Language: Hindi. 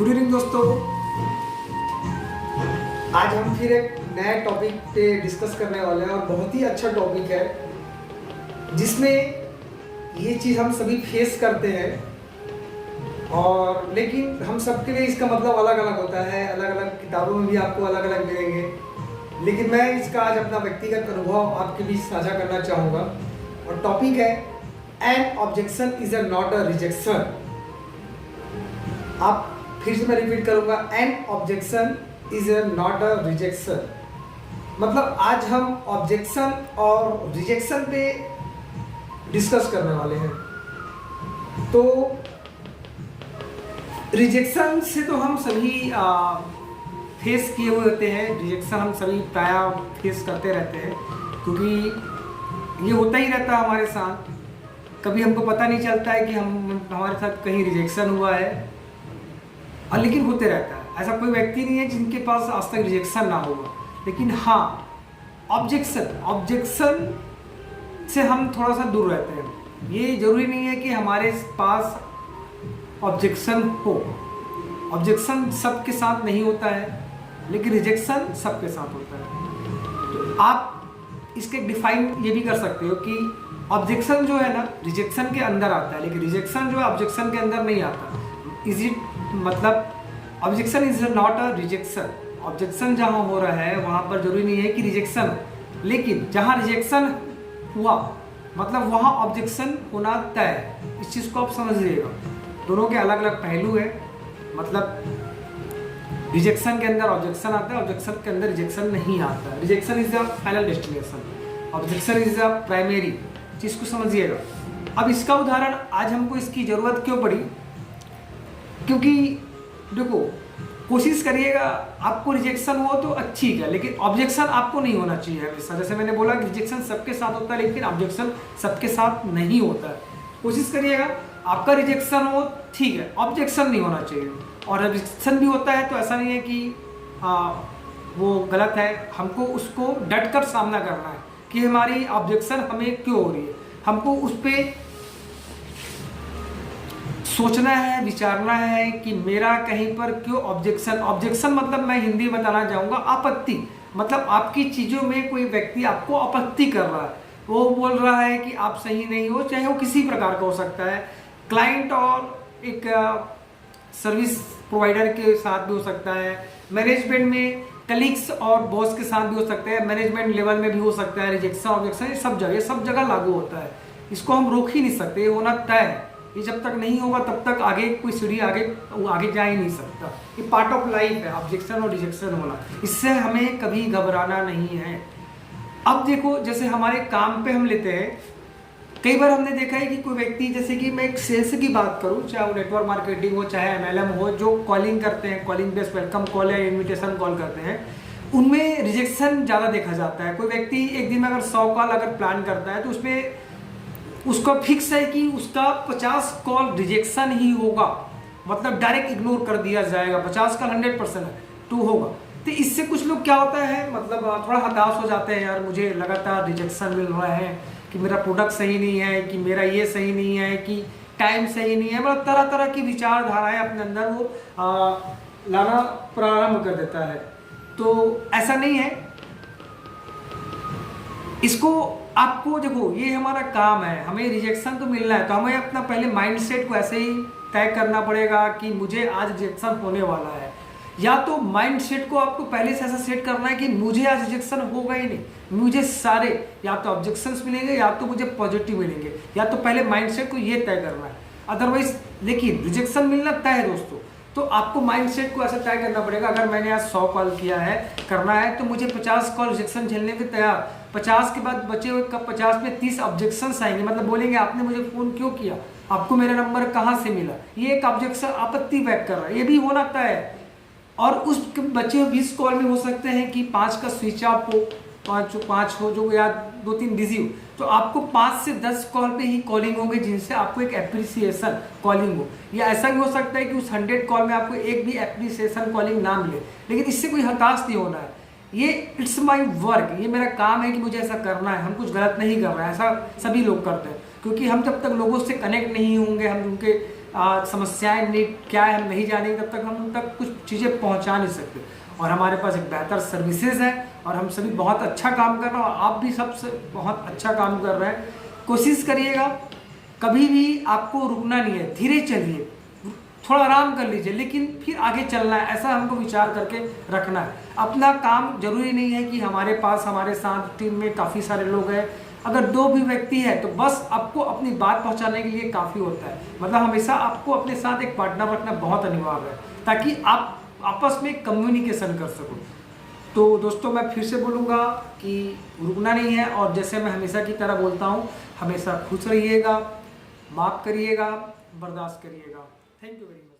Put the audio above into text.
गुड इवनिंग दोस्तों, आज हम फिर एक नए टॉपिक पे डिस्कस करने वाले हैं और बहुत ही अच्छा टॉपिक है जिसमें ये चीज़ हम सभी फेस करते हैं और लेकिन हम सबके लिए इसका मतलब अलग अलग होता है। अलग अलग किताबों में भी आपको अलग अलग मिलेंगे, लेकिन मैं इसका आज अपना व्यक्तिगत अनुभव आपके बीच साझा करना चाहूँगा और टॉपिक है N objection is a not a rejection. आप फिर से मैं रिपीट करूंगा, N objection is a not a rejection. मतलब आज हम ऑब्जेक्शन और रिजेक्शन पे डिस्कस करने वाले हैं। तो रिजेक्शन से तो हम सभी फेस किए हुए होते हैं। रिजेक्शन हम सभी प्राय फेस करते रहते हैं क्योंकि ये होता ही रहता है हमारे साथ। कभी हमको पता नहीं चलता है कि हमारे साथ कहीं रिजेक्शन हुआ है और लेकिन होते रहता है। ऐसा कोई व्यक्ति नहीं है जिनके पास आज तक रिजेक्शन ना होगा। लेकिन हाँ, ऑब्जेक्शन से हम थोड़ा सा दूर रहते हैं। ये जरूरी नहीं है कि हमारे पास ऑब्जेक्शन हो। ऑब्जेक्शन सबके साथ नहीं होता है, लेकिन रिजेक्शन सबके साथ होता है। तो आप इसके डिफाइन ये भी कर सकते हो कि ऑब्जेक्शन जो है ना रिजेक्शन के अंदर आता है, लेकिन रिजेक्शन जो है ऑब्जेक्शन के अंदर नहीं आता। इज इट मतलब objection is not a rejection. Objection जहाँ हो रहा है वहाँ पर जरूरी नहीं है कि रिजेक्शन हो, लेकिन जहाँ रिजेक्शन हुआ मतलब वहाँ ऑब्जेक्शन होना तय है। इस चीज़ को आप समझ लीजिएगा। दोनों के अलग अलग पहलू है। मतलब रिजेक्शन के अंदर ऑब्जेक्शन आता है, ऑब्जेक्शन के अंदर रिजेक्शन नहीं आता। Rejection is the final destination, objection is the primary. चीज़ को समझिएगा। अब इसका उदाहरण आज हमको इसकी ज़रूरत क्यों पड़ी, क्योंकि देखो कोशिश करिएगा आपको रिजेक्शन हो तो अच्छी है, लेकिन ऑब्जेक्शन आपको नहीं होना चाहिए हमेशा। जैसे मैंने बोला कि रिजेक्शन सबके साथ होता है, लेकिन ऑब्जेक्शन सबके साथ नहीं होता है। कोशिश करिएगा आपका रिजेक्शन हो ठीक है, ऑब्जेक्शन नहीं होना चाहिए। और रिजेक्शन भी होता है तो ऐसा नहीं है कि वो गलत है। हमको उसको डट कर सामना करना है कि हमारी ऑब्जेक्शन हमें क्यों हो रही है। हमको उस पर सोचना है, विचारना है कि मेरा कहीं पर क्यों ऑब्जेक्शन मतलब मैं हिंदी में बताना चाहूँगा आपत्ति। मतलब आपकी चीज़ों में कोई व्यक्ति आपको आपत्ति कर रहा है, वो बोल रहा है कि आप सही नहीं हो, चाहे वो किसी प्रकार का हो सकता है। क्लाइंट और एक सर्विस प्रोवाइडर के साथ भी हो सकता है, मैनेजमेंट में कलीग्स और बॉस के साथ भी हो सकता है, मैनेजमेंट लेवल में भी हो सकता है। रिजेक्शन ऑब्जेक्शन ये सब जगह लागू होता है। इसको हम रोक ही नहीं सकते, ये होना तय है। ये जब तक नहीं होगा तब तक आगे कोई सीढ़ी आगे जा ही नहीं सकता। ये पार्ट ऑफ लाइफ है, ऑब्जेक्शन और रिजेक्शन होना। इससे हमें कभी घबराना नहीं है। अब देखो, जैसे हमारे काम पे हम लेते हैं, कई बार हमने देखा है कि कोई व्यक्ति, जैसे कि मैं एक सेल्स की बात करूं, चाहे वो नेटवर्क मार्केटिंग हो चाहे MLM हो, जो कॉलिंग करते हैं, कॉलिंग बेस्ड वेलकम कॉल या इन्विटेशन कॉल करते हैं, उनमें रिजेक्शन ज़्यादा देखा जाता है। कोई व्यक्ति एक दिन में अगर 100 कॉल अगर प्लान करता है तो उसमें उसका फिक्स है कि उसका 50 कॉल रिजेक्शन ही होगा। मतलब डायरेक्ट इग्नोर कर दिया जाएगा। 50 का 100% है तो होगा। तो इससे कुछ लोग क्या होता है, मतलब थोड़ा हताश हो जाते हैं, यार मुझे लगातार रिजेक्शन मिल रहा है कि मेरा प्रोडक्ट सही नहीं है, कि मेरा ये सही नहीं है, कि टाइम सही नहीं है। मतलब तरह तरह की विचारधाराएं अपने अंदर वो लाना प्रारंभ कर देता है। तो ऐसा नहीं है। इसको आपको देखो, ये हमारा काम है, हमें रिजेक्शन तो मिलना है, तो हमें अपना पहले माइंडसेट को ऐसे ही तय करना पड़ेगा कि मुझे आज रिजेक्शन होने वाला है। या तो माइंडसेट को आपको पहले से ऐसा सेट करना है कि मुझे आज रिजेक्शन होगा ही नहीं, मुझे सारे या तो ऑब्जेक्शंस मिलेंगे या तो मुझे पॉजिटिव मिलेंगे। या तो पहले माइंडसेट को ये तय करना है। अदरवाइज देखिए, रिजेक्शन मिलना तय है दोस्तों, तो आपको माइंडसेट को ऐसा तय करना पड़ेगा। अगर मैंने आज 100 कॉल किया है, करना है, तो मुझे 50 कॉल रिजेक्शन झेलने के तैयार। 50 के बाद बचे हुए 50 में 30 ऑब्जेक्शंस आएंगे। मतलब बोलेंगे आपने मुझे फोन क्यों किया, आपको मेरा नंबर कहाँ से मिला। ये एक ऑब्जेक्शन, आपत्ति व्यक्त कर रहा है, ये भी होना तय है। और उस बचे हुए 20 कॉल में हो सकते हैं कि 5 का स्विच ऑफ हो, 5 हो जो, या 2-3 बिजी हो। तो आपको 5 से 10 कॉल पे ही कॉलिंग होगी जिनसे आपको एक एप्रिसिएशन कॉलिंग हो। या ऐसा भी हो सकता है कि उस 100 कॉल में आपको एक भी एप्रिसिएशन कॉलिंग ना मिले, लेकिन इससे कोई हताश नहीं होना है। ये इट्स माई वर्क, ये मेरा काम है कि मुझे ऐसा करना है। हम कुछ गलत नहीं कर रहे हैं, ऐसा सभी लोग करते हैं। क्योंकि हम जब तक लोगों से कनेक्ट नहीं होंगे, हम उनके समस्याएं नहीं क्या है हम नहीं जानेंगे, तब तक हम उन तक कुछ चीज़ें पहुंचा नहीं सकते। और हमारे पास एक बेहतर सर्विसेज है और हम सभी बहुत अच्छा काम कर रहे हैं और आप भी सबसे बहुत अच्छा काम कर रहे हैं। कोशिश करिएगा, कभी भी आपको रुकना नहीं है, धीरे चलिए, थोड़ा आराम कर लीजिए, लेकिन फिर आगे चलना है, ऐसा हमको विचार करके रखना है। अपना काम जरूरी नहीं है कि हमारे पास हमारे साथ टीम में काफ़ी सारे लोग हैं, अगर 2 भी व्यक्ति है तो बस आपको अपनी बात पहुंचाने के लिए काफ़ी होता है। मतलब हमेशा आपको अपने साथ एक पार्टनर रखना बहुत अनिवार्य है, ताकि आप आपस में कम्युनिकेशन कर सको। तो दोस्तों मैं फिर से बोलूँगा कि रुकना नहीं है, और जैसे मैं हमेशा की तरह बोलता हूँ, हमेशा खुश रहिएगा, माफ़ करिएगा, बर्दाश्त करिएगा। Thank you very much.